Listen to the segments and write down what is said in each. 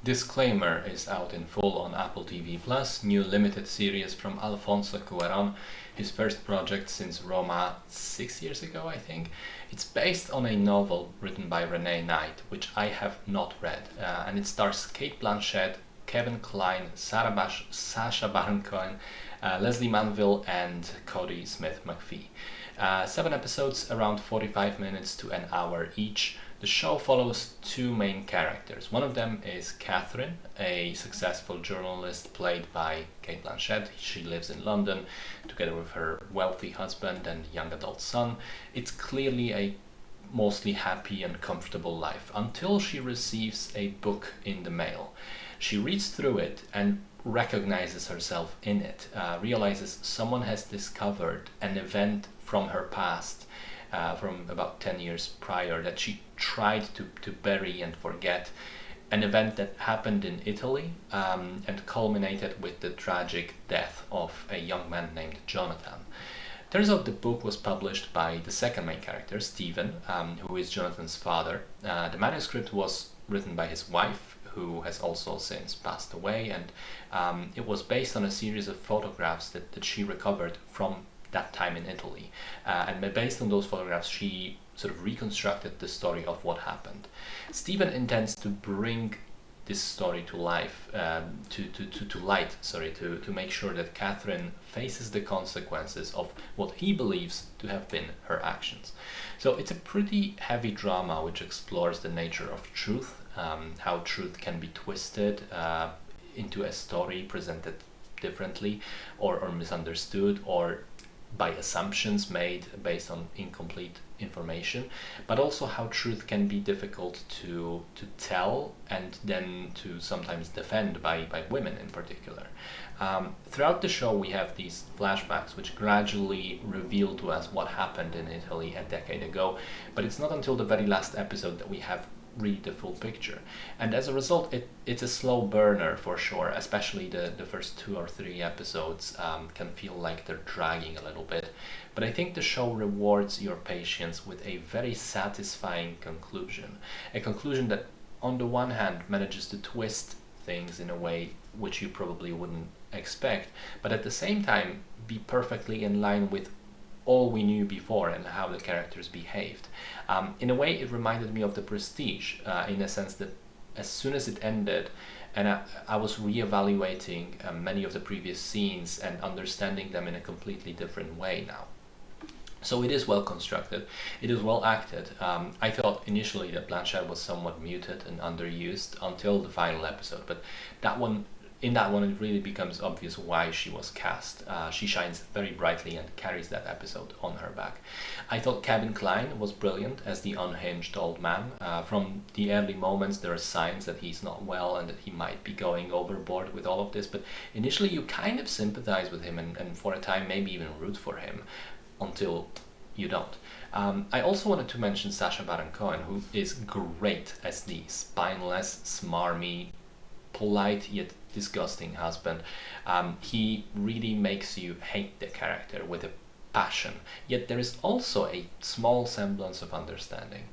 Disclaimer is out in full on Apple TV+, new limited series from Alfonso Cuarón, his first project since Roma 6 years ago, I think. It's based on a novel written by Renee Knight, which I have not read, and it stars Kate Blanchett, Kevin Kline, Sacha Baron Cohen, Leslie Manville, and Cody Smit-McPhee. 7 episodes, around 45 minutes to an hour each. The show follows two main characters. One of them is Catherine, a successful journalist played by Kate Blanchett. She lives in London together with her wealthy husband and young adult son. It's clearly a mostly happy and comfortable life until she receives a book in the mail. She reads through it and recognizes herself in it, realizes someone has discovered an event from her past, from about 10 years prior, that she tried to bury and forget, an event that happened in Italy and culminated with the tragic death of a young man named Jonathan. Turns out the book was published by the second main character, Stephen, who is Jonathan's father. The manuscript was written by his wife, who has also since passed away, and it was based on a series of photographs that she recovered from that time in Italy. And based on those photographs, she sort of reconstructed the story of what happened. Stephen intends to bring this story to life, to light, to make sure that Catherine faces the consequences of what he believes to have been her actions. So it's a pretty heavy drama which explores the nature of truth, how truth can be twisted into a story presented differently or misunderstood, or by assumptions made based on incomplete information, but also how truth can be difficult to tell and then to sometimes defend by women in particular. Throughout the show we have these flashbacks which gradually reveal to us what happened in Italy a decade ago, but it's not until the very last episode that we have really the full picture. And as a result, it's a slow burner for sure, especially the first 2 or 3 episodes can feel like they're dragging a little bit. But I think the show rewards your patience with a very satisfying conclusion. A conclusion that on the one hand manages to twist things in a way which you probably wouldn't expect, but at the same time be perfectly in line with all we knew before and how the characters behaved. In a way, it reminded me of The Prestige, in a sense that as soon as it ended, and I was re-evaluating many of the previous scenes and understanding them in a completely different way now. So it is well constructed, it is well acted. I thought initially that Blanchett was somewhat muted and underused until the final episode, but in that one it really becomes obvious why she was cast. She shines very brightly and carries that episode on her back. I thought Kevin Kline was brilliant as the unhinged old man. From the early moments there are signs that he's not well and that he might be going overboard with all of this, but initially you kind of sympathize with him and for a time maybe even root for him, until you don't. I also wanted to mention Sacha Baron Cohen, who is great as the spineless, smarmy, polite yet disgusting husband. He really makes you hate the character with a passion, yet there is also a small semblance of understanding.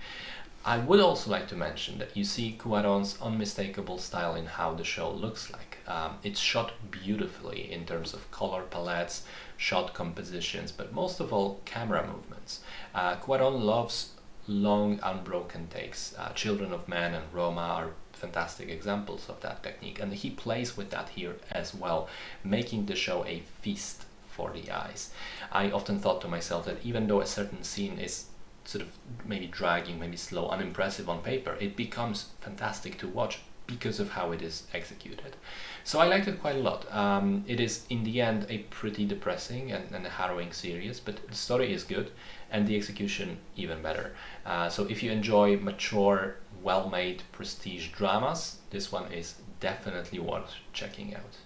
I would also like to mention that you see Cuarón's unmistakable style in how the show looks like. It's shot beautifully in terms of color palettes, shot compositions, but most of all camera movements. Cuarón loves long unbroken takes. Children of Men and Roma are fantastic examples of that technique, and he plays with that here as well, making the show a feast for the eyes. I often thought to myself that even though a certain scene is sort of maybe dragging, maybe slow, unimpressive on paper, it becomes fantastic to watch because of how it is executed. So I liked it quite a lot. It is in the end a pretty depressing and a harrowing series, but the story is good and the execution even better. So if you enjoy mature, well-made prestige dramas, this one is definitely worth checking out.